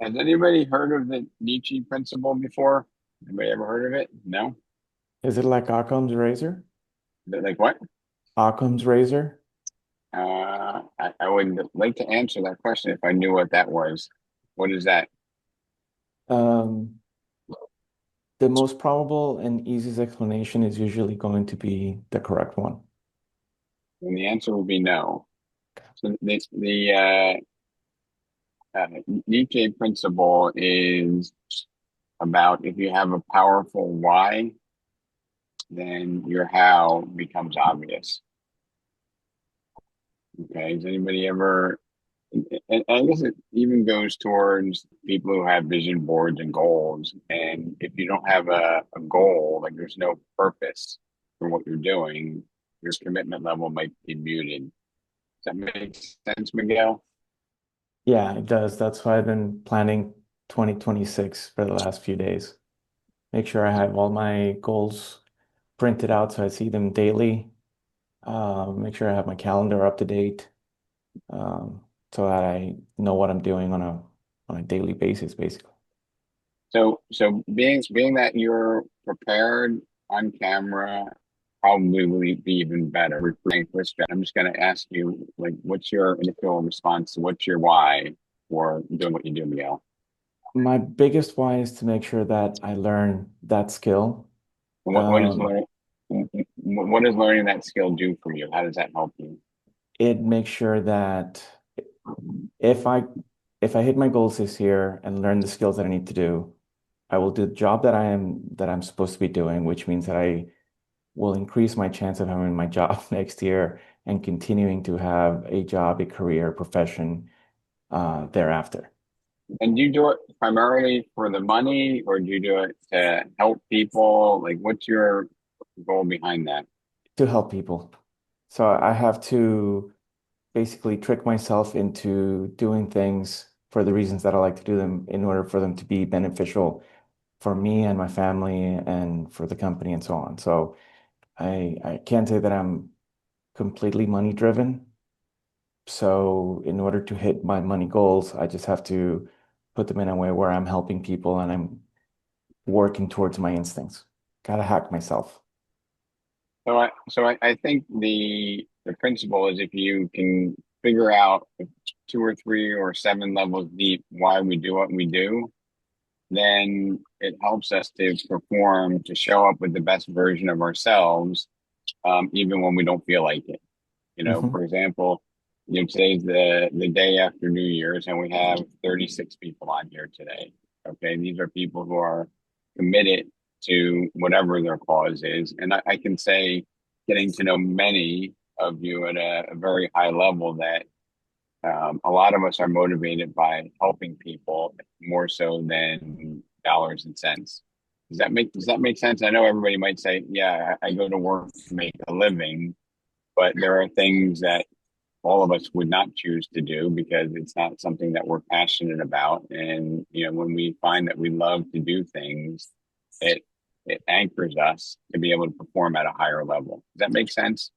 Has anybody heard of the Nietzsche Principle before? Anybody ever heard of it? No? Is it like Occam's razor? Like what? Occam's razor? I would like to answer that question if I knew what that was. What is that? Um, the most probable and easiest explanation is usually going to be the correct one. And the answer would be no. So uh, Nietzsche Principle is about if you have a powerful why, then your how becomes obvious. Okay. Has anybody ever and I guess it even goes towards people who have vision boards and goals. And if you don't have a goal, like there's no purpose for what you're doing, your commitment level might be muted. Does that make sense, Miguel? Yeah, it does. That's why I've been planning 2026 for the last few days. Make sure I have all my goals printed out so I see them daily. Make sure I have my calendar up to date, so that I know what I'm doing on a daily basis, basically. So being that you're prepared on camera probably will be even better. I'm just going to ask you, like, what's your initial response? What's your why for doing what you do, Miguel? My biggest why is to make sure that I learn that skill. What is Um, learning? What does learning that skill do for you? How does that help you? it makes sure that if I if I hit my goals this year and learn the skills that I need to do, I will do the job that I'm supposed to be doing, which means that I will increase my chance of having my job next year and continuing to have a job, a career, profession thereafter And do you do it primarily for the money, or do you do it to help people? Like, what's your goal behind that? to help people. So I have to basically trick myself into doing things for the reasons that I like to do them in order for them to be beneficial for me and my family and for the company and so on. So I can't say that I'm completely money driven. So in order to hit my money goals, I just have to put them in a way where I'm helping people and I'm working towards my instincts. Gotta hack myself. So I think the principle is if you can figure out two or three or seven levels deep why we do what we do, then it helps us to perform, to show up with the best version of ourselves, even when we don't feel like it. Hmm. For example, today's the day after New Year's, and we have 36 people on here today. Okay, these are people who are committed to whatever their cause is, and I can say, getting to know many of you at a very high level, that a lot of us are motivated by helping people more so than dollars and cents. Does that make sense? I know everybody might say, "Yeah, I go to work to make a living," but there are things that all of us would not choose to do because it's not something that we're passionate about. And when we find that we love to do things, it it anchors us to be able to perform at a higher level. Does that make sense?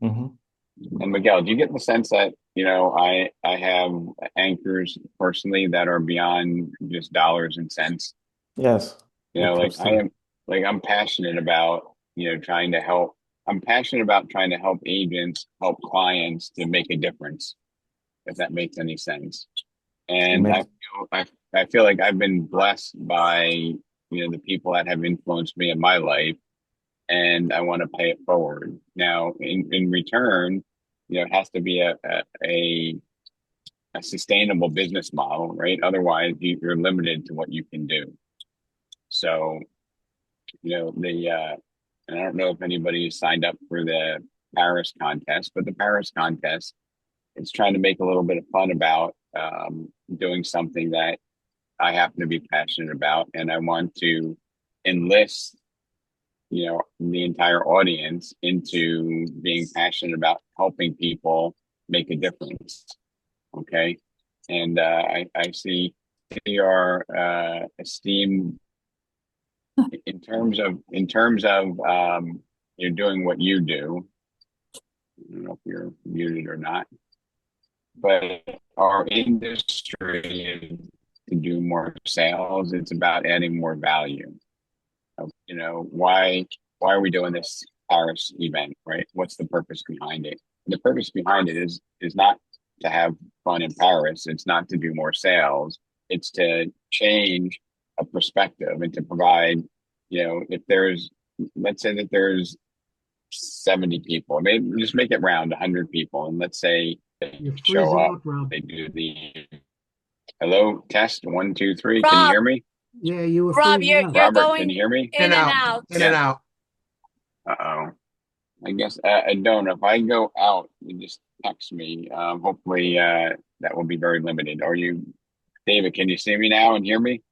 Hmm. And Miguel, do you get the sense that I have anchors personally that are beyond just dollars and cents? Yes, it Like comes through. I'm passionate about, trying to help. I'm passionate about trying to help agents, help clients to make a difference, if that makes any sense. It And I makes feel I feel like I've been blessed by, the people that have influenced me in my life, and I want to pay it forward. Now, in return, it has to be a sustainable business model, right? Otherwise, you're limited to what you can do. So, the and I don't know if anybody signed up for the Paris contest, but the Paris contest, it's trying to make a little bit of fun about doing something that I happen to be passionate about, and I want to enlist, the entire audience into being passionate about helping people make a difference. Okay, and I see your esteemed in terms of you're doing what you do. I don't know if you're muted or not, but our industry to do more sales. It's about adding more value. Why are we doing this Paris event, right? What's the purpose behind it? The purpose behind it is not to have fun in Paris. It's not to do more sales. It's to change a perspective and to provide, if there's, let's say that there's 70 people, maybe just make it round 100 people, and let's say they You're show freezing up, up, Rob. they do the hello test, 1 2 3. Can you Rob, hear me? Yeah, you were Rob, freezing you're up. you're Robert, can going you hear me? In and in and out, out. in and Yeah. out. Uh-oh. I guess I don't. If I go out, you just text me. Hopefully, that will be very limited. Are you, David? Can you see me now and hear me?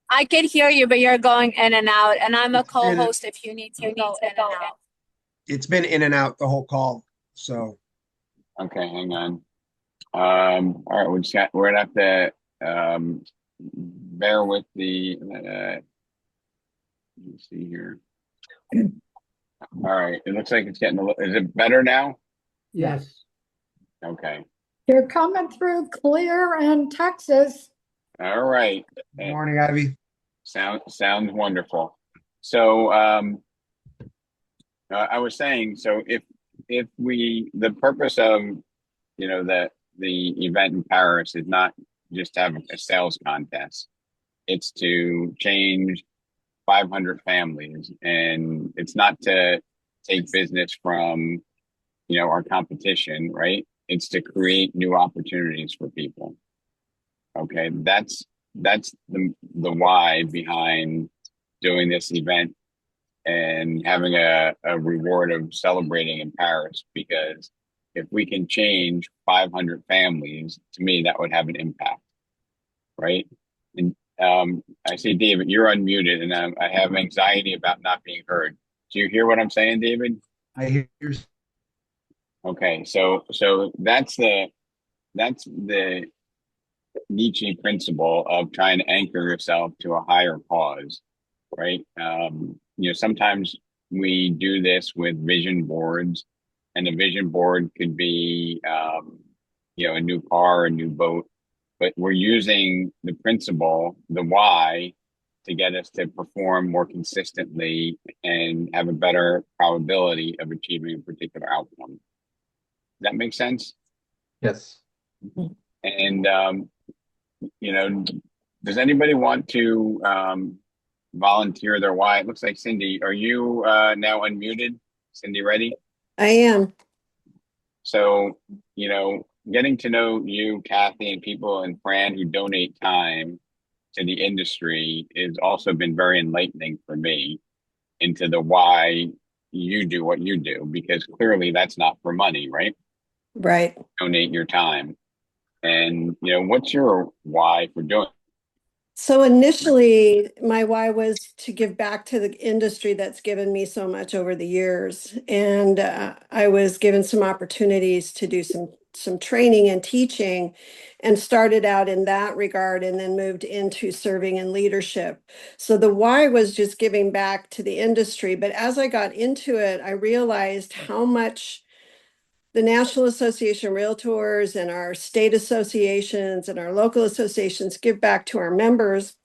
I can hear you, but you're going in and out, and I'm a It's been co-host if you need to go in and out. it's been in and out the whole call. So Okay, hang on. All right, we're gonna have to bear with the. Let me see here. All right, it looks like it's getting a little. Is it better now? Yes. Okay. You're coming through clear in Texas. All right. good morning, Ivy. Sounds wonderful. So I was saying, so if the purpose of the event in Paris is not just to have a sales contest, it's to change 500 families, and it's not to take business from our competition, right? It's to create new opportunities for people. Okay, that's the why behind doing this event and having a reward of celebrating in Paris, because if we can change 500 families, to me, that would have an impact, right? And I see, David, you're unmuted, and I have anxiety about not being heard. Do you hear what I'm saying, David? I hear Okay, so that's the Nietzsche principle of trying to anchor yourself to a higher cause, right? Sometimes we do this with vision boards, and a vision board could be, a new car, a new boat, but we're using the principle, the why, to get us to perform more consistently and have a better probability of achieving a particular outcome. Does that make sense? Yes. And, does anybody want to volunteer their why? It looks like Cindy, are you now unmuted? Cindy, ready? I am. So, getting to know you, Kathy, and people and Fran who donate time to the industry has also been very enlightening for me into the why you do what you do, because clearly that's not for money, right? Right. Donate your time. And, what's your why for doing? So initially, my why was to give back to the industry that's given me so much over the years. And I was given some opportunities to do some training and teaching, and started out in that regard and then moved into serving in leadership. So the why was just giving back to the industry. But as I got into it, I realized how much the National Association of Realtors and our state associations and our local associations give back to our members,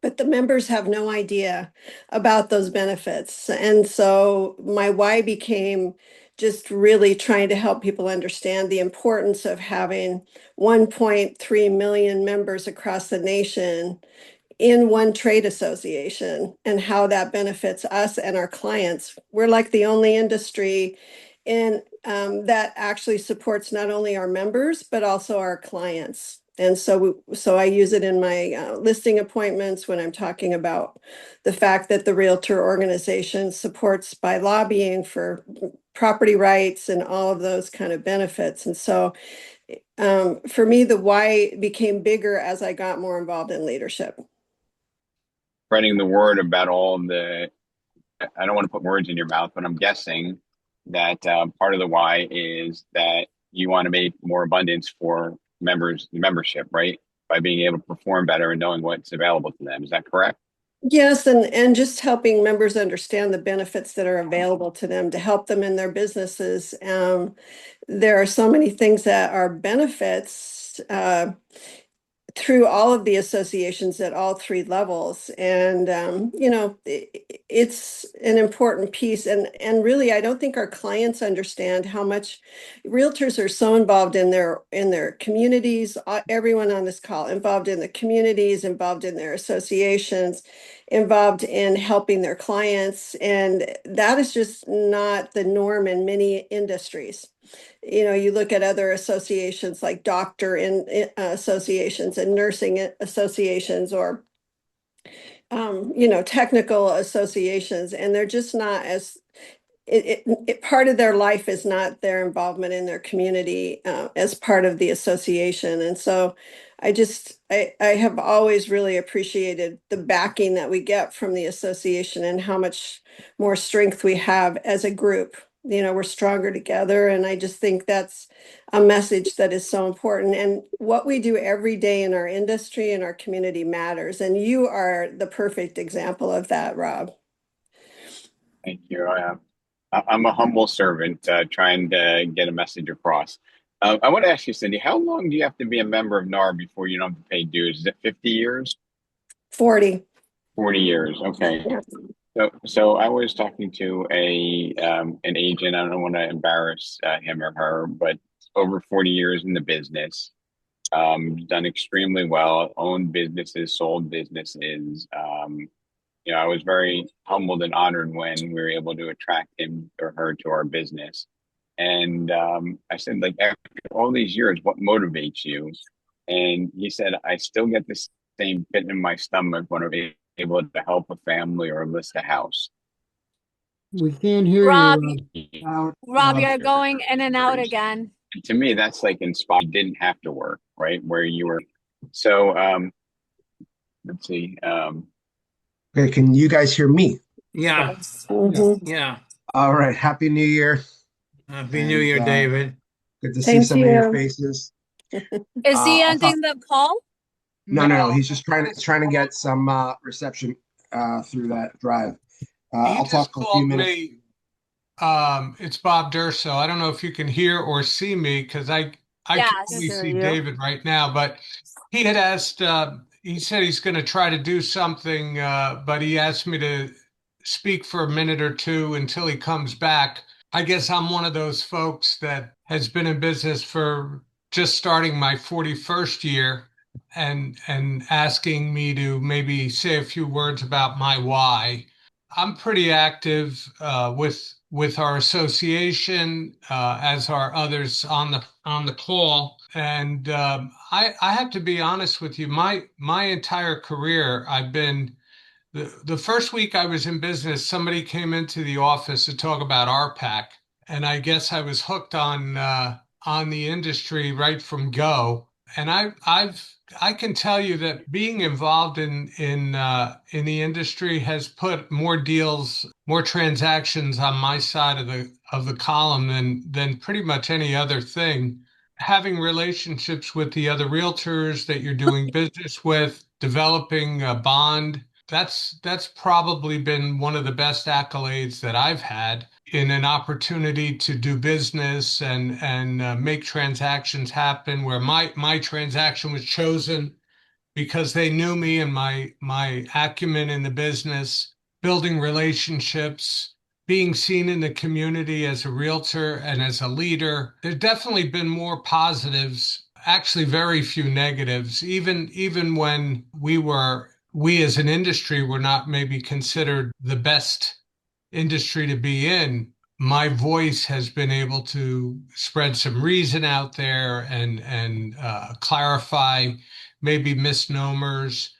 but the members have no idea about those benefits. And so my why became just really trying to help people understand the importance of having 1.3 million members across the nation in one trade association, and how that benefits us and our clients. We're like the only industry in that actually supports not only our members but also our clients. And so I use it in my listing appointments when I'm talking about the fact that the realtor organization supports by lobbying for property rights and all of those kind of benefits. And so for me, the why became bigger as I got more involved in leadership. Spreading the word about I don't want to put words in your mouth, but I'm guessing that part of the why is that you want to make more abundance for membership, right? By being able to perform better and knowing what's available to them. Is that correct? Yes, and just helping members understand the benefits that are available to them to help them in their businesses. There are so many things that are benefits through all of the associations at all three levels. And, it's an important piece. And really, I don't think our clients understand how much realtors are so involved in their communities, everyone on this call, involved in the communities, involved in their associations, involved in helping their clients. And that is just not the norm in many industries. You look at other associations like doctor associations and nursing associations, or technical associations, and they're just not as part of their life is not their involvement in their community as part of the association. And so I have always really appreciated the backing that we get from the association and how much more strength we have as a group. We're stronger together. And I just think that's a message that is so important. And what we do every day in our industry and our community matters. And you are the perfect example of that, Rob. Thank you. I'm a humble servant trying to get a message across. I want to ask you, Cindy, how long do you have to be a member of NAR before you don't have to pay dues? Is it 50 years? 40. 40 years. Okay. Yeah. So I was talking to an agent. I don't want to embarrass him or her, but over 40 years in the business, done extremely well, owned businesses, sold businesses. I was very humbled and honored when we were able to attract him or her to our business. And I said, like, after all these years, what motivates you? And he said, I still get the same pit in my stomach when I'm able to help a family or list a house. We can't hear Rob, you. Out. Rob, you're going in and out again. To me, that's like inspired. You didn't have to work, right? Where you were. So let's see. Okay, can you guys hear me? Yeah, Mhm. yeah. All right, Happy New Year. Happy New Year, And, David. Good to Same see some to of your you. faces. Is he I'll talk. ending the call? No, he's just trying to get some reception through that drive. He I'll just talk for a few called minutes. me. It's Bob Durso. I don't know if you can hear or see me because I can only Yes. see David right now. But he had asked. He said he's going to try to do something, but he asked me to speak for a minute or two until he comes back. I guess I'm one of those folks that has been in business for just starting my 41st year and asking me to maybe say a few words about my why. I'm pretty active with our association, as are others on the call. And I have to be honest with you. My entire career, I've been the first week I was in business. Somebody came into the office to talk about RPAC, and I guess I was hooked on the industry right from go. And I can tell you that being involved in the industry has put more deals, more transactions on my side of the column than pretty much any other thing. Having relationships with the other realtors that you're doing business with, developing a bond, that's probably been one of the best accolades that I've had in an opportunity to do business and make transactions happen where my transaction was chosen because they knew me and my acumen in the business, building relationships, being seen in the community as a realtor and as a leader. There's definitely been more positives, actually very few negatives, even when we as an industry were not maybe considered the best industry to be in. My voice has been able to spread some reason out there and clarify maybe misnomers.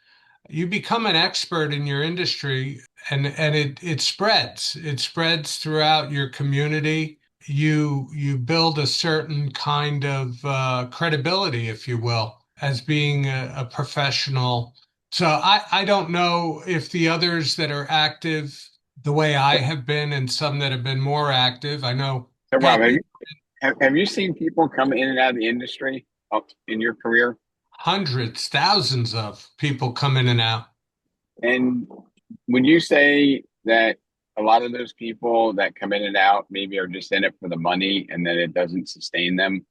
You become an expert in your industry, and it spreads. It spreads throughout your community. You build a certain kind of credibility, if you will, as being a professional. So I don't know if the others that are active the way I have been and some that have been more active. I know So Rob, Peggy, have you seen people come in and out of the industry in your career? hundreds, thousands of people come in and out. And would you say that a lot of those people that come in and out maybe are just in it for the money and that it doesn't sustain them?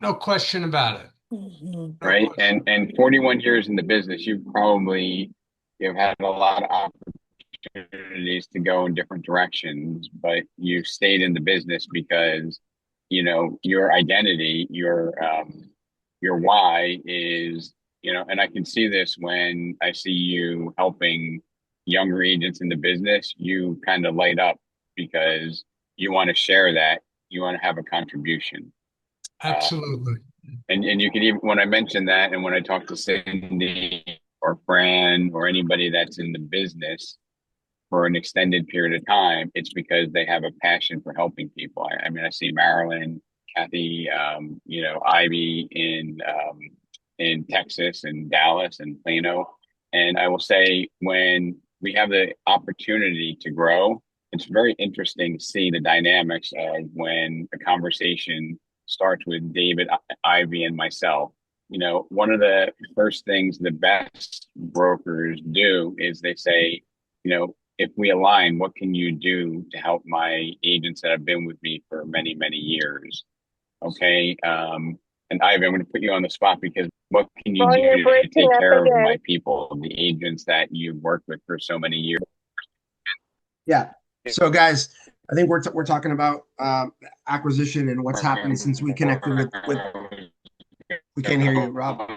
No question about it. Mhm. No right? question. And 41 years in the business, you've had a lot of opportunities to go in different directions, but you stayed in the business because your identity, your why is, and I can see this when I see you helping younger agents in the business. You kind of light up because you want to share that, you want to have a contribution. Um, Absolutely. and you can even, when I mention that, and when I talk to Cindy or Fran or anybody that's in the business for an extended period of time, it's because they have a passion for helping people. I mean, I see Marilyn, Kathy, Ivy in Texas and Dallas and Plano. And I will say, when we have the opportunity to grow, it's very interesting to see the dynamics of when a conversation starts with David, Ivy, and myself. One of the first things the best brokers do is they say, if we align, what can you do to help my agents that have been with me for many, many years? Okay. And Ivy, I'm going to put you on the spot because what can you Oh, you're do to breaking take up care of again. my people, the agents that you've worked with for so many years? Yeah. So, guys, I think we're talking about acquisition and what's happened since we connected with. We can't hear you, Rob.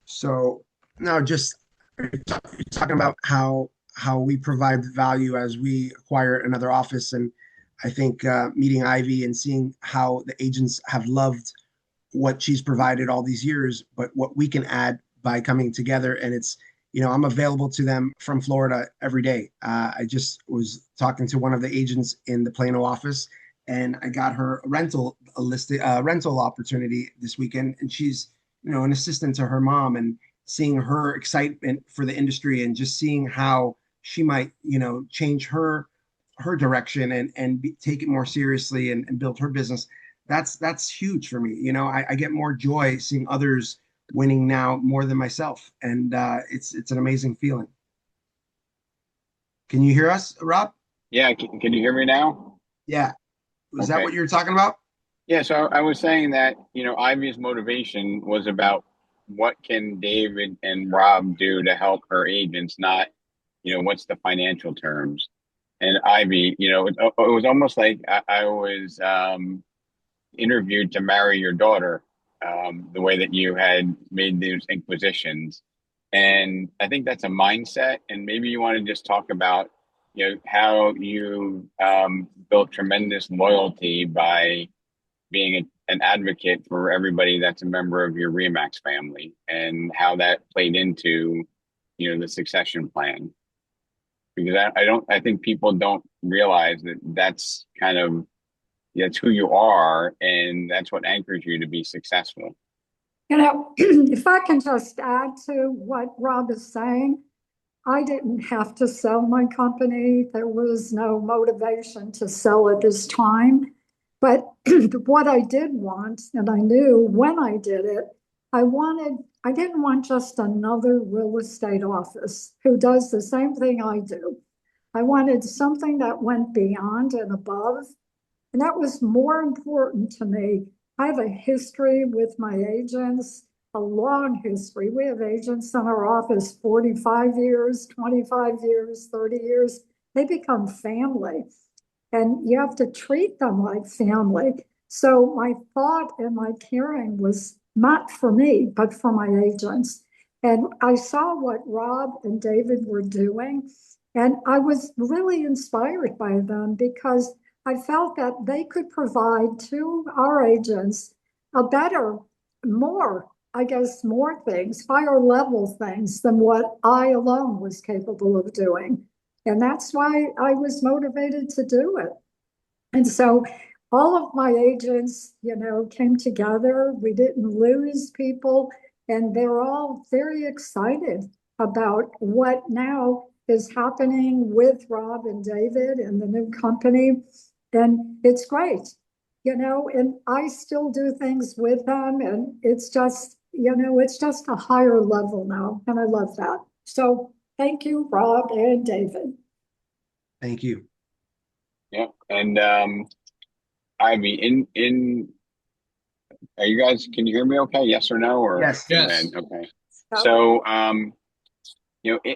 So, no, just talking about how we provide value as we acquire another office, and I think meeting Ivy and seeing how the agents have loved what she's provided all these years, but what we can add by coming together. And it's, I'm available to them from Florida every day. I just was talking to one of the agents in the Plano office, and I got her a rental opportunity this weekend, and she's, an assistant to her mom, and seeing her excitement for the industry and just seeing how she might, change her direction and take it more seriously and build her business. That's huge for me. I get more joy seeing others winning now more than myself, and it's an amazing feeling. Can you hear us, Rob? Yeah. Can you hear me now? Yeah. Was that Okay. what you were talking about? Yeah. So I was saying that, Ivy's motivation was about what can David and Rob do to help her agents, not, what's the financial terms. And Ivy, it was almost like I was interviewed to marry your daughter, the way that you had made those inquisitions. And I think that's a mindset. And maybe you want to just talk about, how you built tremendous loyalty by being an advocate for everybody that's a member of your Remax family, and how that played into, the succession plan. Because I think people don't realize that that's who you are, and that's what anchors you to be successful. If I can just add to what Rob is saying, I didn't have to sell my company. There was no motivation to sell at this time. But what I did want, and I knew when I did it, I didn't want just another real estate office who does the same thing I do. I wanted something that went beyond and above. And that was more important to me. I have a history with my agents, a long history. We have agents in our office 45 years, 25 years, 30 years. They become family, and you have to treat them like family. So my thought and my caring was not for me, but for my agents. And I saw what Rob and David were doing, and I was really inspired by them because I felt that they could provide to our agents a better, more, I guess, more things, higher level things than what I alone was capable of doing. And that's why I was motivated to do it. And so all of my agents, came together. We didn't lose people, and they're all very excited about what now is happening with Rob and David and the new company. And it's great, and I still do things with them, and it's just, it's just a higher level now. And I love that. So thank you, Rob and David. Thank you. Yeah. And Ivy, in are you guys, can you hear me okay? Yes or no? Or Yes. Yes. okay. So,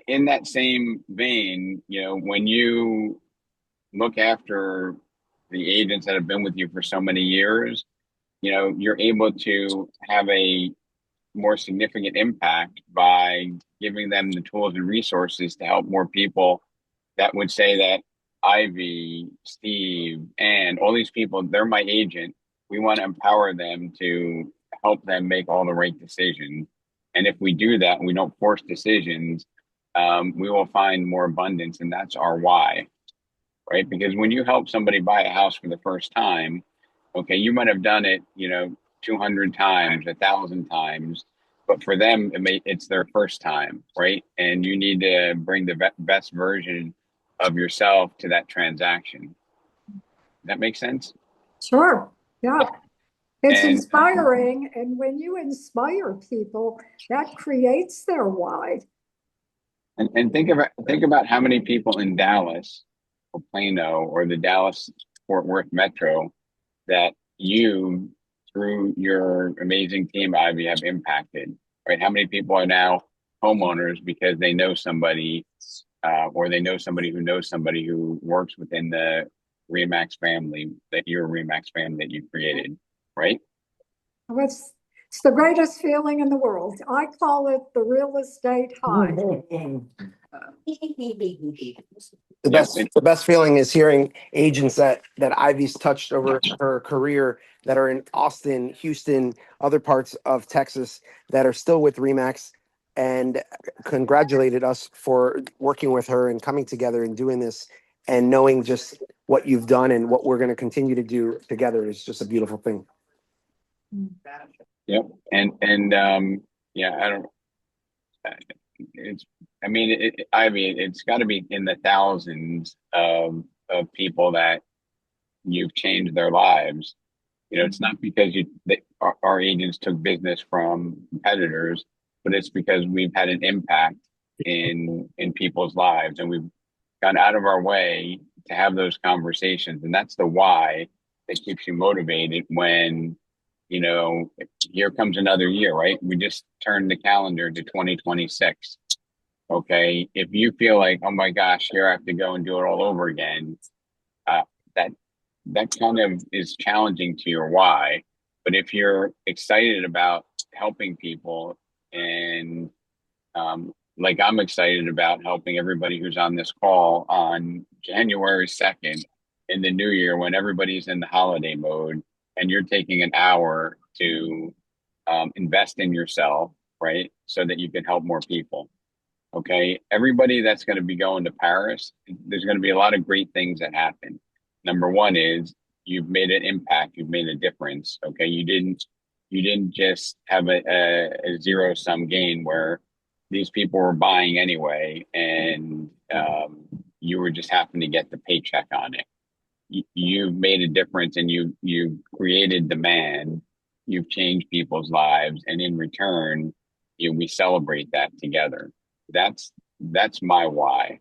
in that same vein, when you look after the agents that have been with you for so many years, you're able to have a more significant impact by giving them the tools and resources to help more people that would say that Ivy, Steve, and all these people, they're my agent. We want to empower them to help them make all the right decisions. And if we do that and we don't force decisions, we will find more abundance. And that's our why, right? Because when you help somebody buy a house for the first time, okay, you might have done it, 200 times, 1,000 times, but for them, it's their first time, right? And you need to bring the best version of yourself to that transaction. That makes sense? Sure, yeah. It's And inspiring, and when you inspire people, that creates their why. and think about how many people in Dallas or Plano or the Dallas Fort Worth Metro that you, through your amazing team, Ivy, have impacted, right? How many people are now homeowners because they know somebody, or they know somebody who works within the Remax family, that your Remax family that you created, right? It's the greatest feeling in the world. I call it the real estate high. The best feeling is hearing agents that Ivy's touched over her career that are in Austin, Houston, other parts of Texas that are still with Remax, and congratulated us for working with her and coming together and doing this, and knowing just what you've done and what we're going to continue to do together is just a beautiful thing. Yep. Yeah, I don't, it's got to be in the thousands of people that you've changed their lives. It's not because our agents took business from competitors, but it's because we've had an impact in people's lives, and we've gone out of our way to have those conversations. And that's the why that keeps you motivated when, here comes another year, right? We just turned the calendar to 2026. Okay. If you feel like, oh my gosh, here I have to go and do it all over again, that kind of is challenging to your why. But if you're excited about helping people, and like I'm excited about helping everybody who's on this call on January 2nd in the new year, when everybody's in the holiday mode, and you're taking an hour to invest in yourself, right? So that you can help more people. Okay. Everybody that's going to be going to Paris, there's going to be a lot of great things that happen. Number one is you've made an impact. You've made a difference. Okay. You didn't just have a zero sum gain where these people were buying anyway, and you were just happen to get the paycheck on it. You've made a difference, and you created demand. You've changed people's lives, and in return, we celebrate that together. That's my why.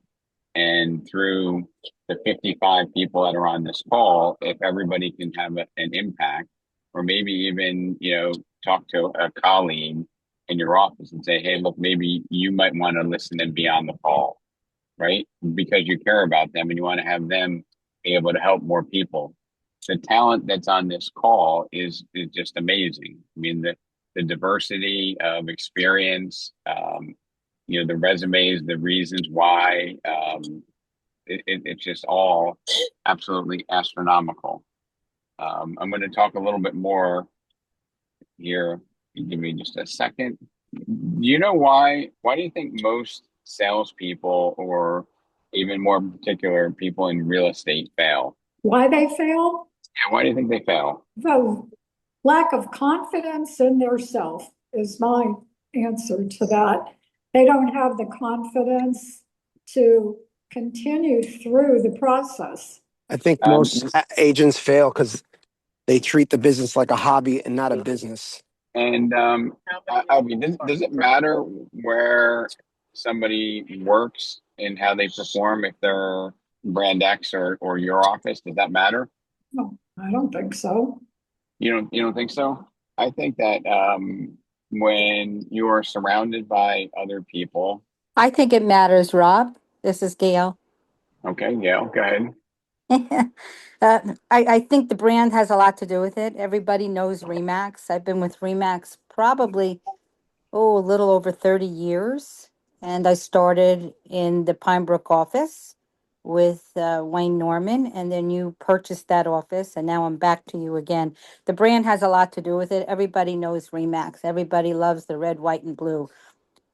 And through the 55 people that are on this call, if everybody can have an impact, or maybe even, talk to a colleague in your office and say, hey, look, maybe you might want to listen and be on the call, right? Because you care about them and you want to have them be able to help more people. The talent that's on this call is just amazing. I mean, the diversity of experience, the resumes, the reasons why, it's just all absolutely astronomical. I'm going to talk a little bit more here. Give me just a second. Do you know why? Why do you think most salespeople, or even more particular, people in real estate fail? Why they fail? Yeah, why do you think they fail? The lack of confidence in their self is my answer to that. They don't have the confidence to continue through the process. I think most agents fail because they treat the business like a hobby and not a business. And I mean, does it matter where somebody works and how they perform, if they're brand X or your office? Does that matter? No, I don't think so. You don't think so? I think that when you are surrounded by other people, I think it matters, Rob. This is Gail. okay, Gail, go ahead. I think the brand has a lot to do with it. Everybody knows Remax. I've been with Remax probably, a little over 30 years. And I started in the Pine Brook office with Wayne Norman, and then you purchased that office, and now I'm back to you again. The brand has a lot to do with it. Everybody knows Remax. Everybody loves the red, white, and blue.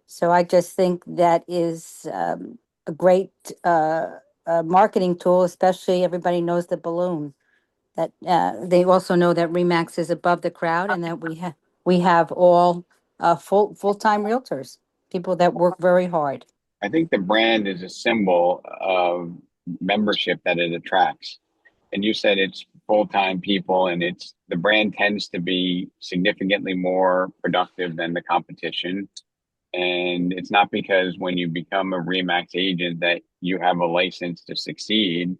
So I just think that is a great marketing tool, especially everybody knows the balloon. That they also know that Remax is above the crowd, and that we have all full-time realtors, people that work very hard. I think the brand is a symbol of membership that it attracts. And you said it's full-time people, and it's the brand tends to be significantly more productive than the competition. And it's not because when you become a Remax agent that you have a license to succeed.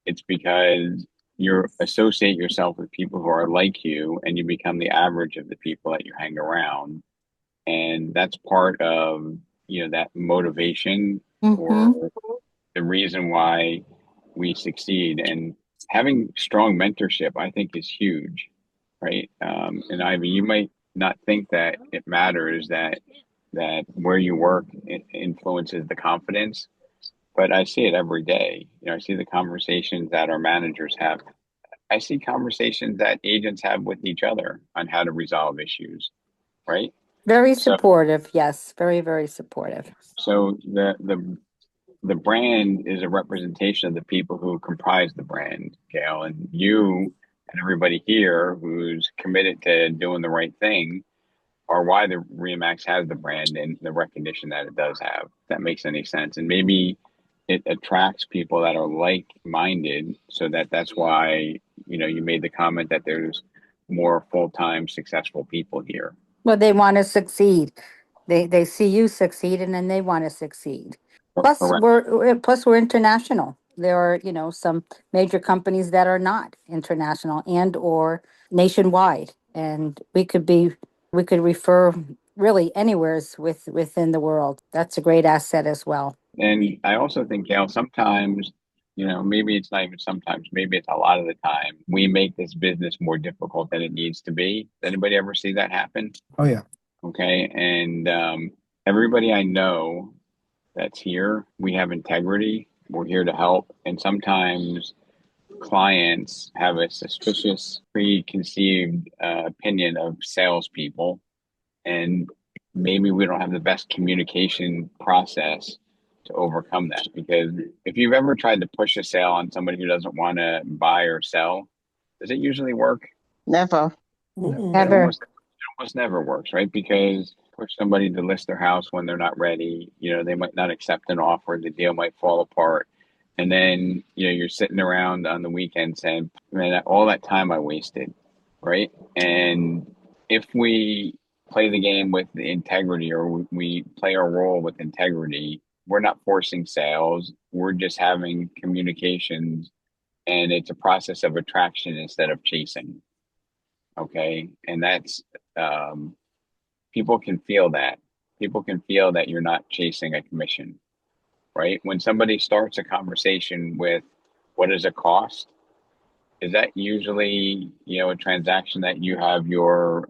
It's because you associate yourself with people who are like you, and you become the average of the people that you hang around. And that's part of, that motivation Mm-hmm. or the reason why we succeed. And having strong mentorship, I think, is huge, right? And Ivy, you might not think that it matters that where you work influences the confidence, but I see it every day. I see the conversations that our managers have. I see conversations that agents have with each other on how to resolve issues, right? Very So, supportive. Yes, very, very supportive. so the brand is a representation of the people who comprise the brand, Gail, and you and everybody here who's committed to doing the right thing are why the Remax has the brand and the recognition that it does have. If that makes any sense. And maybe it attracts people that are like-minded, so that's why, you made the comment that there's more full-time successful people here. Well, they want to succeed. They see you succeed, and then they want to succeed. Plus, Correct. we're international. There are, some major companies that are not international and or nationwide, and we could refer really anywheres within the world. That's a great asset as well. And I also think, Gail, sometimes, maybe it's not even sometimes, maybe it's a lot of the time, we make this business more difficult than it needs to be. Does anybody ever see that happen? Oh, yeah. Okay. And everybody I know that's here, we have integrity. We're here to help. And sometimes clients have a suspicious, preconceived opinion of salespeople. And maybe we don't have the best communication process to overcome that. Because if you've ever tried to push a sale on somebody who doesn't want to buy or sell, does it usually work? Never. Mm-mm. It Never. almost never works, right? Because push somebody to list their house when they're not ready, they might not accept an offer, the deal might fall apart. And then, you're sitting around on the weekend saying, man, all that time I wasted, right? And if we play the game with the integrity, or we play our role with integrity, we're not forcing sales. We're just having communications, and it's a process of attraction instead of chasing. Okay. And that's, people can feel that. People can feel that you're not chasing a commission, right? When somebody starts a conversation with, what does it cost? Is that usually, a transaction that you have your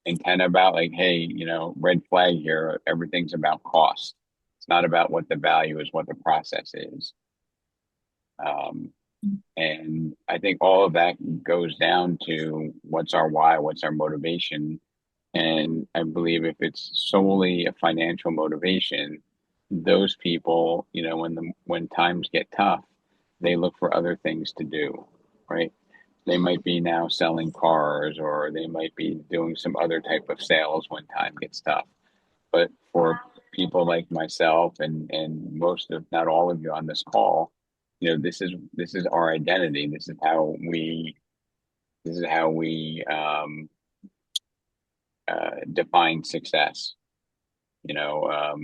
antenna about? Like, hey, red flag here, everything's about cost. It's not about what the value is, what the process is. And I think all of that goes down to what's our why, what's our motivation. And I believe if it's solely a financial motivation, those people, when times get tough, they look for other things to do, right? They might be now selling cars, or they might be doing some other type of sales when time gets tough. But for people like myself and most of, not all of you on this call, this is our identity. This is how we define success. You know,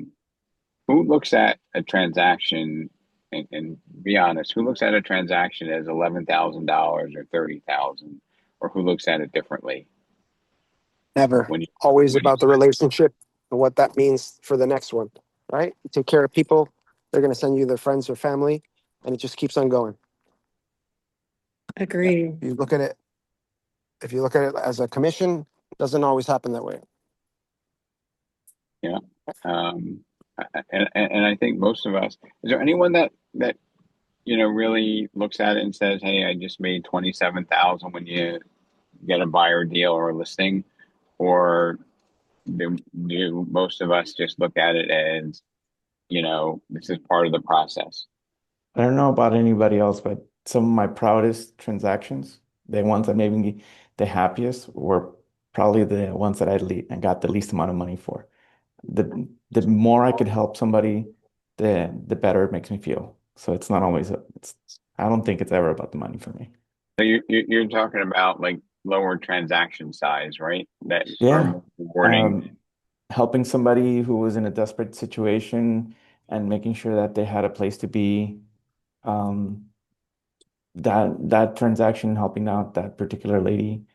who looks at a transaction, and be honest, who looks at a transaction as $11,000 or 30,000, or who looks at it differently? Never. when you Always when you about the relationship and what that means for the next one, right? You take care of people, they're going to send you their friends or family, and it just keeps on going. Agree. You look at it, if you look at it as a commission, it doesn't always happen that way. yeah. And I think most of us, is there anyone that really looks at it and says, "Hey, I just made 27,000" when you get a buyer deal or a listing, or do most of us just look at it as, this is part of the process? I don't know about anybody else, but some of my proudest transactions, the ones that made me the happiest, were probably the ones that I got the least amount of money for. The more I could help somebody, the better it makes me feel. So it's not always I don't think it's ever about the money for me. So you're talking about like lower transaction size, right? That are Yeah. more rewarding. Um, Helping somebody who was in a desperate situation and making sure that they had a place to be. Um, that transaction helping out that particular lady,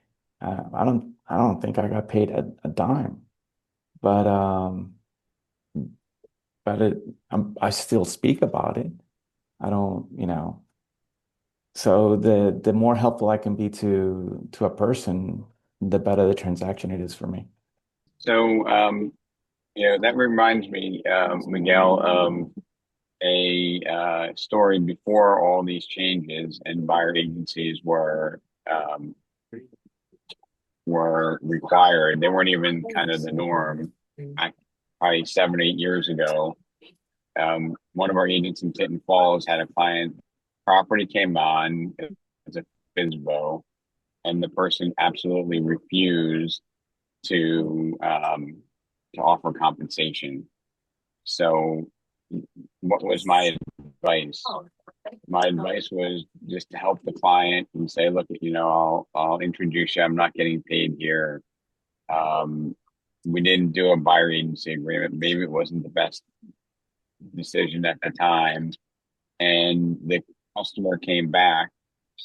I don't think I got paid a dime, but but I still speak about it. I don't, so the more helpful I can be to a person, the better the transaction it is for me. So that reminds me, Miguel, a story before all these changes and buyer agencies were required. They weren't even kind of the norm. Probably 7 or 8 years ago, one of our agents in Tinton Falls had a client. Property came on as a FISBO, and the person absolutely refused to offer compensation. So, what was my advice? My advice was just to help the client and say, look, I'll introduce you. I'm not getting paid here. Um, we didn't do a buyer agency agreement. Maybe it wasn't the best decision at the time. And the customer came back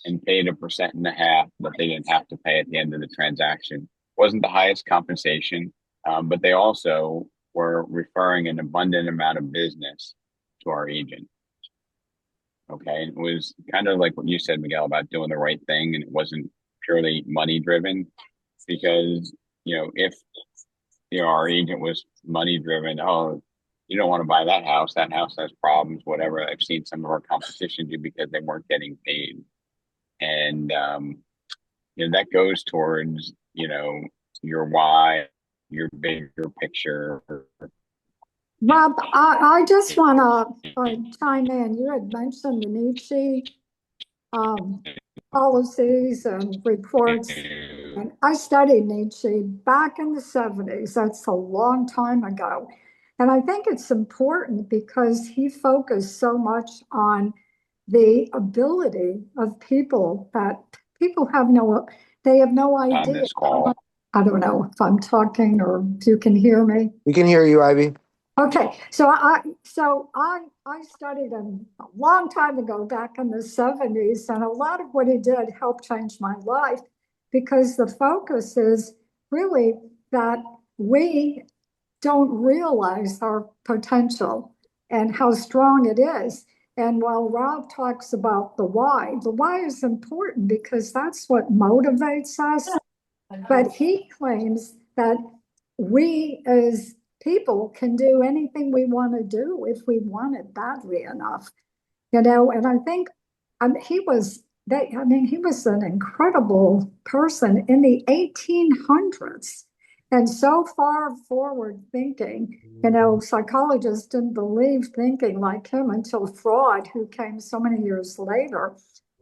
and paid 1.5% that they didn't have to pay at the end of the transaction. Wasn't the highest compensation, but they also were referring an abundant amount of business to our agent. Okay. And it was kind of like what you said, Miguel, about doing the right thing. And it wasn't purely money driven, because, if, our agent was money driven, oh, you don't want to buy that house. That house has problems, whatever. I've seen some of our competition do because they weren't getting paid. And, that goes towards, your why, your bigger picture. Rob, I just want to chime in. You had mentioned the Nietzsche policies and reports. And I studied Nietzsche back in the 70s. That's a long time ago. And I think it's important because he focused so much on the ability of people that people they have no On idea. this call. I don't know if I'm talking or if you can hear me. We can hear you, Ivy. Okay, so I studied him a long time ago, back in the 70s, and a lot of what he did helped change my life, because the focus is really that we don't realize our potential and how strong it is. And while Rob talks about the why is important because that's what motivates us. But he claims that we as people can do anything we want to do if we want it badly enough, and I think he was an incredible person in the 1800s and so far forward thinking. Psychologists didn't believe thinking like him until Freud, who came so many years later,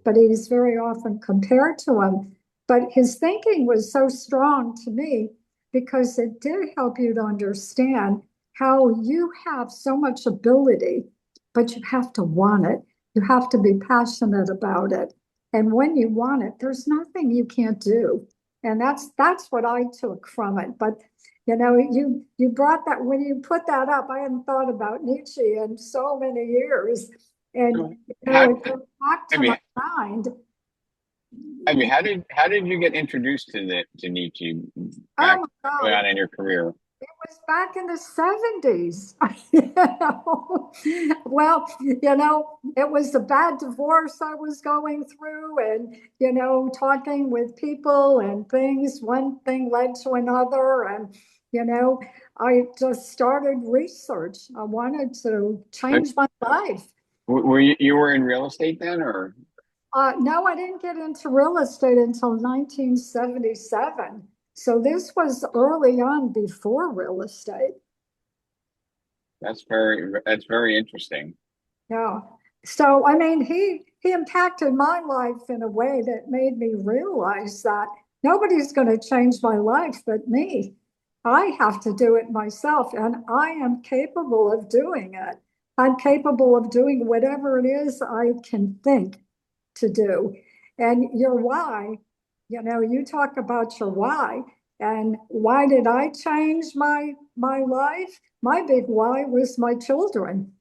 but he's very often compared to him. But his thinking was so strong to me because it did help you to understand how you have so much ability, but you have to want it. You have to be passionate about it. And when you want it, there's nothing you can't do. And that's what I took from it. But you brought that, when you put that up, I hadn't thought about Nietzsche in so many years. And it brought back to my mind I mean, how did you get introduced to Nietzsche Oh back my early God. on in your career? It was back in the 70s. You know? Well, it was a bad divorce I was going through, and, talking with people and things, one thing led to another. And, I just started research. I wanted to But change my life. were you were in real estate then, or No, I didn't get into real estate until 1977. So this was early on before real estate. that's very interesting. Yeah. So, I mean, he impacted my life in a way that made me realize that nobody's going to change my life but me. I have to do it myself, and I am capable of doing it. I'm capable of doing whatever it is I can think to do. And your why, you talk about your why, and why did I change my life? My big why was my children.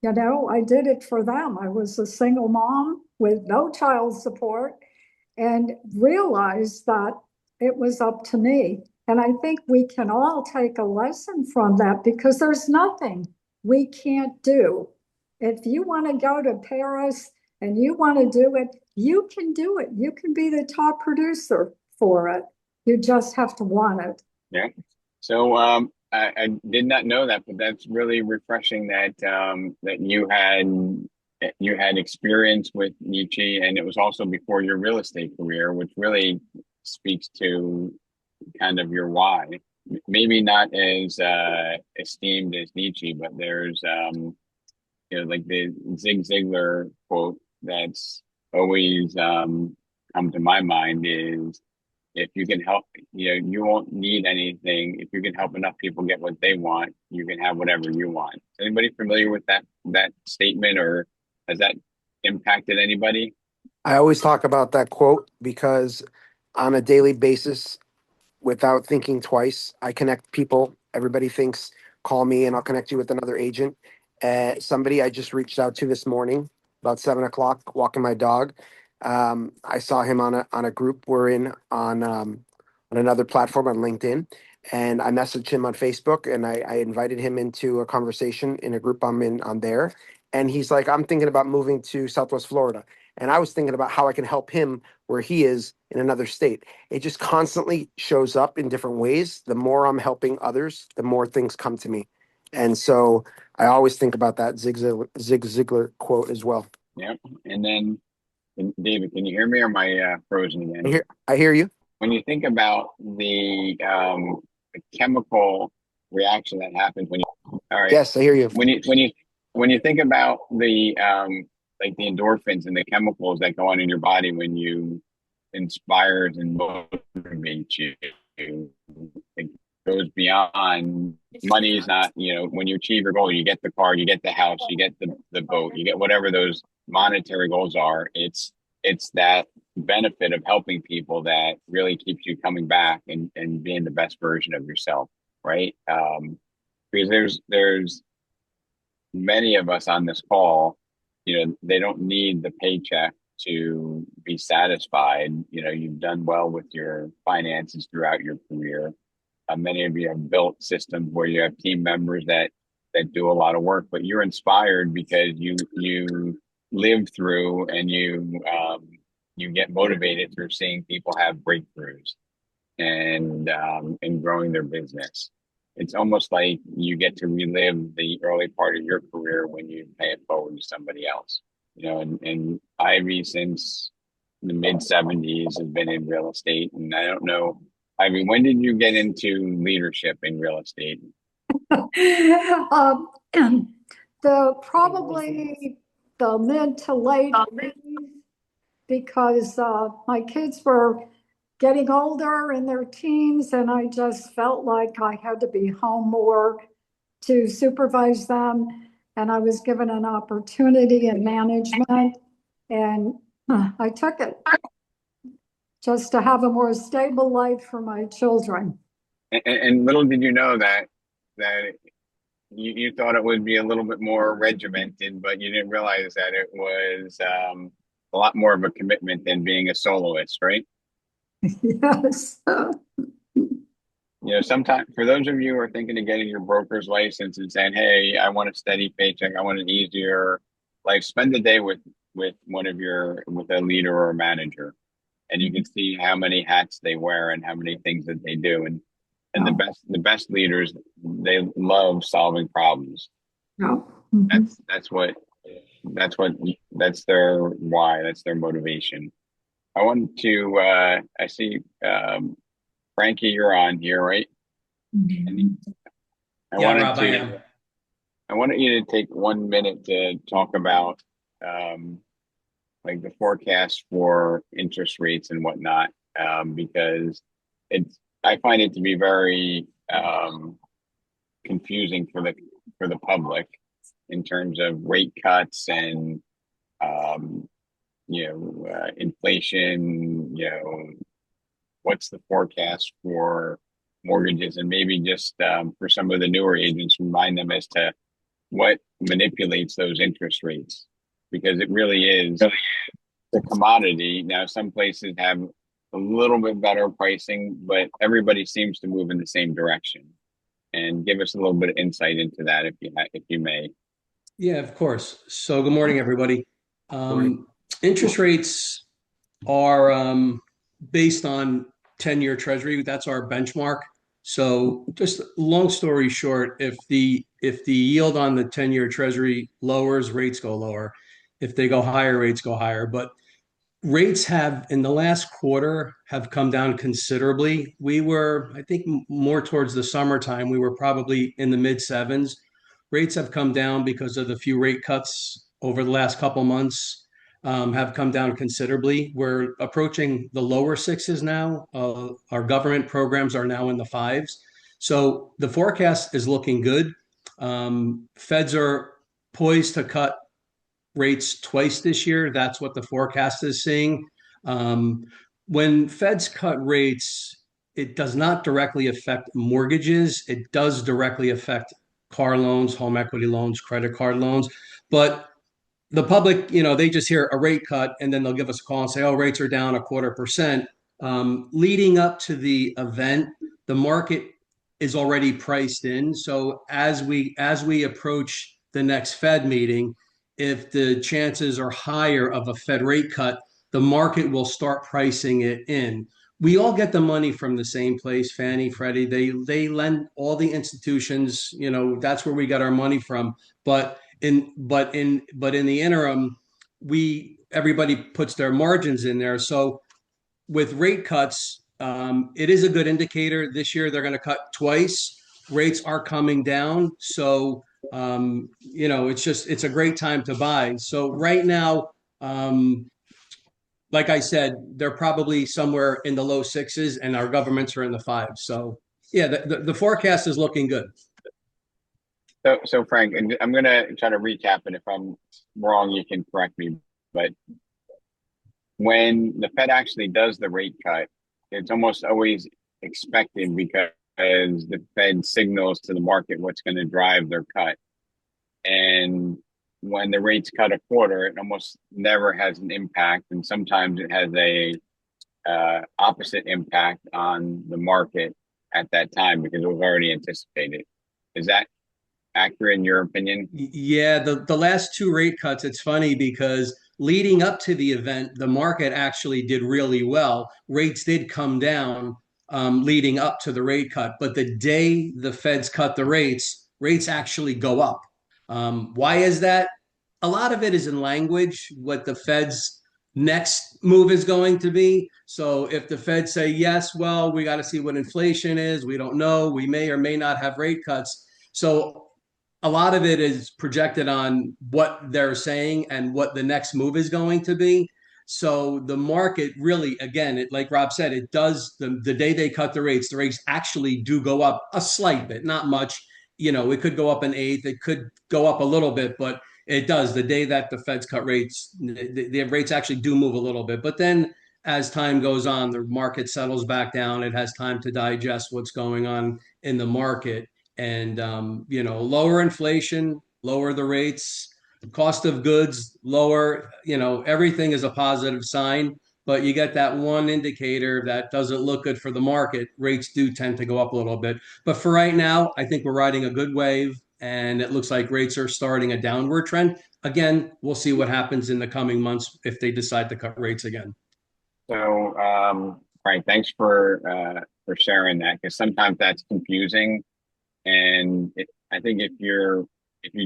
I did it for them. I was a single mom with no child support and realized that it was up to me. And I think we can all take a lesson from that because there's nothing we can't do. If you want to go to Paris and you want to do it, you can do it. You can be the top producer for it. You just have to want it. Yeah. So I did not know that, but that's really refreshing that you had experience with Nietzsche, and it was also before your real estate career, which really speaks to kind of your why. Maybe not as esteemed as Nietzsche, but there's like the Zig Ziglar quote that's always come to my mind is if you can help, you won't need anything. If you can help enough people get what they want, you can have whatever you want. Anybody familiar with that statement, or has that impacted anybody? I always talk about that quote because on a daily basis, without thinking twice, I connect people. Everybody thinks, call me and I'll connect you with another agent. Somebody I just reached out to this morning about 7 o'clock, walking my dog. I saw him on a group we're in on another platform on LinkedIn, and I messaged him on Facebook, and I invited him into a conversation in a group I'm in on there. And he's like, I'm thinking about moving to Southwest Florida, and I was thinking about how I can help him where he is in another state. It just constantly shows up in different ways. The more I'm helping others, the more things come to me. And so I always think about that Zig Ziglar quote as well. Yep. And then, David, can you hear me, or am I frozen I again? hear you. When you think about the chemical reaction that happens when you, all right, Yes, I hear you. when you think about the like the endorphins and the chemicals that go on in your body when you inspires and motivates you, it goes beyond money. Is not, when you achieve your goal, you get the car, you get the house, you get the boat, you get whatever those monetary goals are. It's that benefit of helping people that really keeps you coming back and being the best version of yourself, right? Because there's many of us on this call, they don't need the paycheck to be satisfied. You've done well with your finances throughout your career. Many of you have built systems where you have team members that do a lot of work, but you're inspired because you live through and you get motivated through seeing people have breakthroughs and growing their business. It's almost like you get to relive the early part of your career when you pay it forward to somebody else. And Ivy, since the mid 70s, has been in real estate. And I don't know, Ivy, when did you get into leadership in real estate? um, probably the mid to late 80s, because my kids were getting older in their teens, and I just felt like I had to be home more to supervise them. And I was given an opportunity in management, and I took it just to have a more stable life for my children. And little did you know that you thought it would be a little bit more regimented, but you didn't realize that it was a lot more of a commitment than being a soloist, right? Yes. You know, sometimes for those of you who are thinking of getting your broker's license and saying, "Hey, I want a steady paycheck, I want an easier life," spend the day with with a leader or a manager, and you can see how many hats they wear and how many things that they do. And No, the best leaders, they love solving problems. no. Mhm. That's their why. That's their motivation. I want to. I see, Frankie, you're on here, right? And I Yeah, wanted Rob, I to. am. I wanted you to take 1 minute to talk about um, like the forecast for interest rates and whatnot, because it's I find it to be very confusing for the public in terms of rate cuts and um, inflation. What's the forecast for mortgages, and maybe just for some of the newer agents, remind them as to what manipulates those interest rates, because it really is the commodity. Now, some places have a little bit better pricing, but everybody seems to move in the same direction. And give us a little bit of insight into that, if you may. Yeah, of course. So, good morning, everybody. Morning. Interest rates are based on 10-year Treasury. That's our benchmark. So, just long story short, if the yield on the 10-year Treasury lowers, rates go lower. If they go higher, rates go higher. But rates have in the last quarter have come down considerably. We were, I think, more towards the summertime, we were probably in the mid sevens. Rates have come down because of the few rate cuts over the last couple months, have come down considerably. We're approaching the lower sixes now. Our government programs are now in the fives. So the forecast is looking good. Feds are poised to cut rates twice this year. That's what the forecast is saying. Um, when Feds cut rates, it does not directly affect mortgages. It does directly affect car loans, home equity loans, credit card loans. But the public, they just hear a rate cut and then they'll give us a call and say, oh, rates are down 0.25%. Leading up to the event, the market is already priced in. So as we approach the next Fed meeting, if the chances are higher of a Fed rate cut, the market will start pricing it in. We all get the money from the same place, Fannie, Freddie. They lend all the institutions, that's where we got our money from. But in the interim, we everybody puts their margins in there. So with rate cuts, it is a good indicator. This year they're going to cut twice. Rates are coming down, so it's a great time to buy. So right now, like I said, they're probably somewhere in the low sixes, and our governments are in the fives. So yeah, the forecast is looking good. So Frank, and I'm going to try to recap it. If I'm wrong, you can correct me. But when the Fed actually does the rate cut, it's almost always expected, because the Fed signals to the market what's going to drive their cut. And when the rates cut a quarter, it almost never has an impact, and sometimes it has a opposite impact on the market at that time because it was already anticipated. Is that accurate in your opinion? Yeah, the last two rate cuts, it's funny because leading up to the event, the market actually did really well. Rates did come down leading up to the rate cut, but the day the Feds cut the rates actually go up. Why is that? A lot of it is in language, what the Fed's next move is going to be. So if the Fed say, yes, well, we got to see what inflation is. We don't know. We may or may not have rate cuts. So a lot of it is projected on what they're saying and what the next move is going to be. So the market really, again, like Rob said, it does the day they cut the rates actually do go up a slight bit, not much. It could go up an eighth, it could go up a little bit, but it does. The day that the Feds cut rates, the rates actually do move a little bit. But then as time goes on, the market settles back down. It has time to digest what's going on in the market. And lower inflation, lower the rates. cost of goods lower, everything is a positive sign. But you get that one indicator that doesn't look good for the market. Rates do tend to go up a little bit. But for right now, I think we're riding a good wave, and it looks like rates are starting a downward trend. Again, we'll see what happens in the coming months if they decide to cut rates again. So, right, thanks for sharing that, because sometimes that's confusing. And I think if you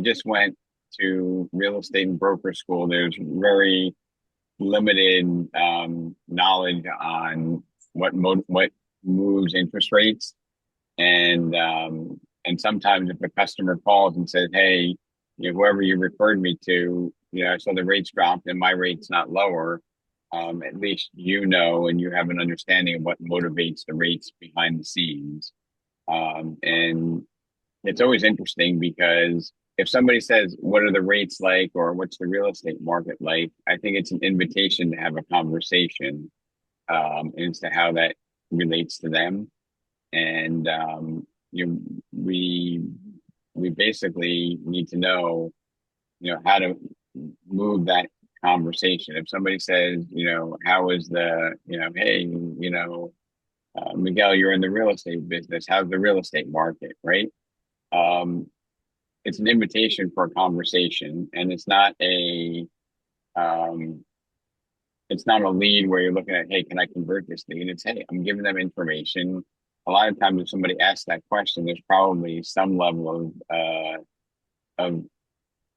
just went to real estate and broker school, there's very limited knowledge on what moves interest rates, and sometimes if a customer calls and says, "Hey, whoever you referred me to, I saw the rates dropped and my rate's not lower," at least and you have an understanding of what motivates the rates behind the scenes. And it's always interesting because if somebody says, "What are the rates like?" or "What's the real estate market like?" I think it's an invitation to have a conversation as to how that relates to them. And we basically need to know, how to move that conversation. If somebody says, "How is hey, Miguel, you're in the real estate business. How's the real estate market?" Right? Um, it's an invitation for a conversation, and um, it's not a lead where you're looking at, "Hey, can I convert this thing?" And it's, "Hey, I'm giving them information." A lot of times, if somebody asks that question, there's probably some level of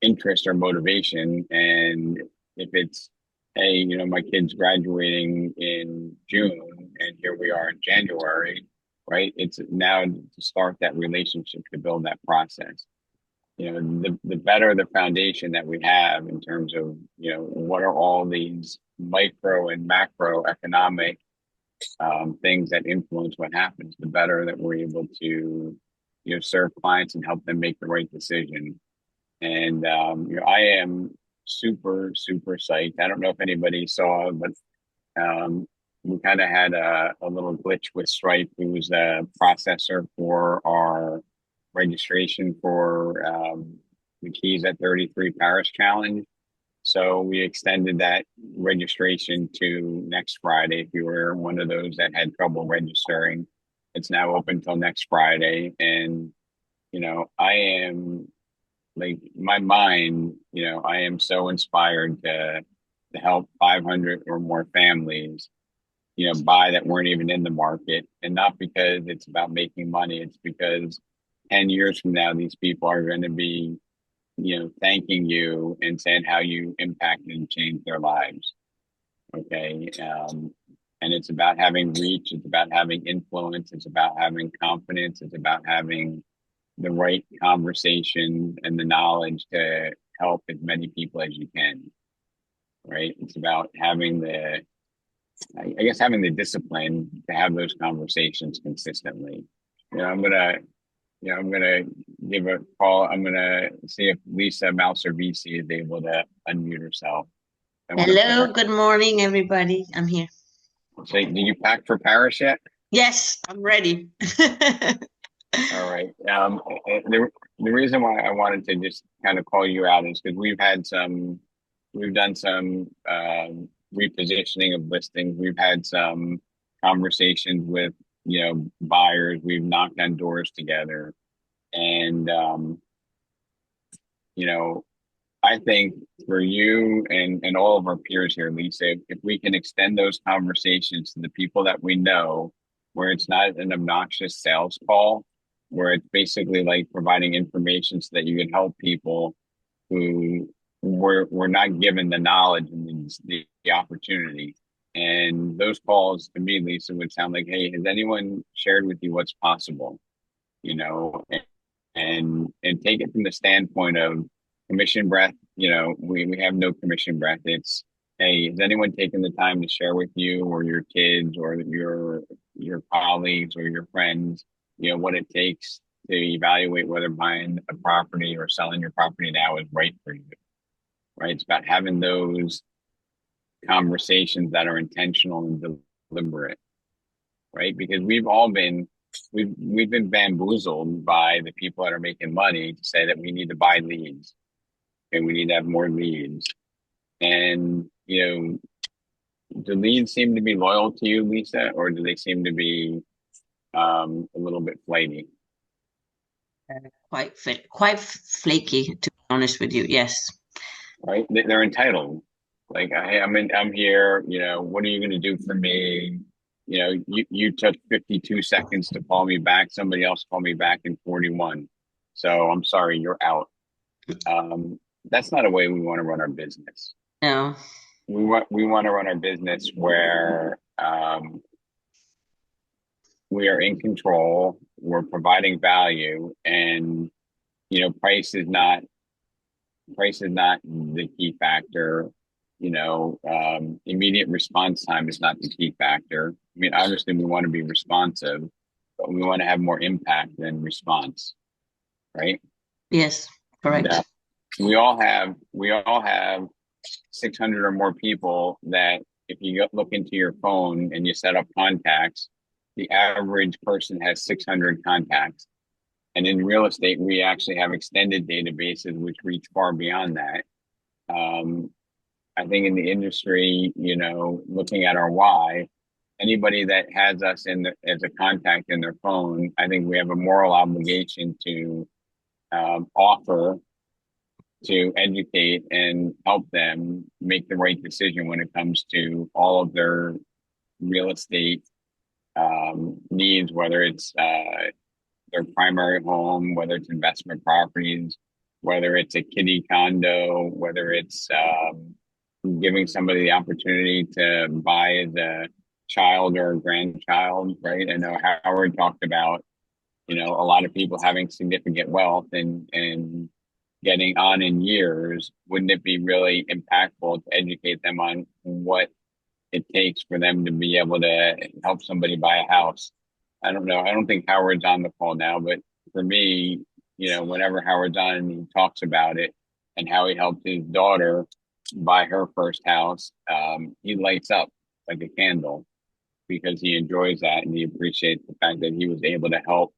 interest or motivation. And if it's, "Hey, my kid's graduating in June, and here we are in January," right? It's now to start that relationship, to build that process. The better the foundation that we have in terms of, what are all these micro and macroeconomic things that influence what happens, the better that we're able to, serve clients and help them make the right decision. And, I am super, super psyched. I don't know if anybody saw, but we kind of had a little glitch with Stripe, who was the processor for our registration for the Keys at 33 Paris Challenge. So we extended that registration to next Friday. If you were one of those that had trouble registering, it's now open till next Friday. And, I am, like, my mind, I am so inspired to help 500 or more families, buy that weren't even in the market. And not because it's about making money, it's because 10 years from now, these people are going to be, thanking you and saying how you impacted and changed their lives. Okay. And it's about having reach. It's about having influence. It's about having confidence. It's about having the right conversation and the knowledge to help as many people as you can. Right. It's about having having the discipline to have those conversations consistently. I'm gonna give a call. I'm gonna see if Lisa Malservisi is able to unmute herself. Hello, good morning, everybody. I'm here. So, did you pack for Paris yet? Yes, I'm ready. All right. The reason why I wanted to just kind of call you out is because we've done some repositioning of listings. We've had some conversations with, buyers. We've knocked on doors together. And, I think for you and all of our peers here, Lisa, if we can extend those conversations to the people that we know, where it's not an obnoxious sales call, where it's basically like providing information so that you can help people who were not given the knowledge and the opportunity. And those calls to me, Lisa, would sound like, "Hey, has anyone shared with you what's possible?" And take it from the standpoint of commission breath. We have no commission breath. It's, "Hey, has anyone taken the time to share with you or your kids or your colleagues or your friends, what it takes to evaluate whether buying a property or selling your property now is right for you?" Right? It's about having those conversations that are intentional and deliberate, right? Because we've been bamboozled by the people that are making money to say that we need to buy leads. Okay, we need to have more leads. And, do leads seem to be loyal to you, Lisa, or do they seem to be a little bit flighty? Quite flaky, to be honest with you. Yes. Right? They're entitled. Like, hey, I'm here. What are you going to do for me? You took 52 seconds to call me back. Somebody else called me back in 41. So I'm sorry, you're out. That's not a way we want to run our business. No. We want to run our business where we are in control, we're providing value, and price is not the key factor. Immediate response time is not the key factor. I mean, obviously we want to be responsive, but we want to have more impact than response, right? Yes, correct. Yeah. We all have 600 or more people that if you look into your phone and you set up contacts, the average person has 600 contacts. And in real estate, we actually have extended databases which reach far beyond that. I think in the industry, looking at our why, anybody that has us as a contact in their phone, I think we have a moral obligation to offer to educate and help them make the right decision when it comes to all of their real estate needs, whether it's their primary home, whether it's investment properties, whether it's a kiddie condo, whether it's giving somebody the opportunity to buy as a child or a grandchild, right? I know Howard talked about, a lot of people having significant wealth and getting on in years. Wouldn't it be really impactful to educate them on what it takes for them to be able to help somebody buy a house? I don't know. I don't think Howard's on the call now, but for me, whenever Howard's on, he talks about it and how he helped his daughter buy her first house. He lights up like a candle because he enjoys that and he appreciates the fact that he was able to help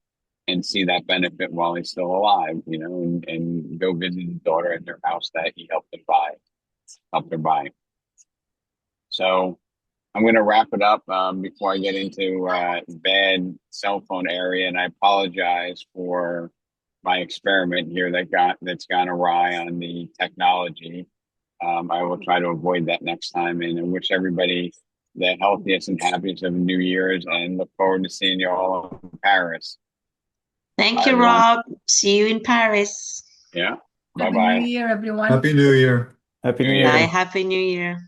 and see that benefit while he's still alive, and go visit his daughter in their house that he helped her buy. So I'm going to wrap it up before I get into bad cell phone area, and I apologize for my experiment here that's gone awry on the technology. I will try to avoid that next time, and I wish everybody the healthiest and happiest of New Year's, and look forward to seeing you all in Paris. Thank Bye, you, everyone. Rob. See you in Paris. Yeah. Happy Bye-bye. New Year, everyone. Happy New Year. Happy New New Year. Year. Bye. Happy New Year.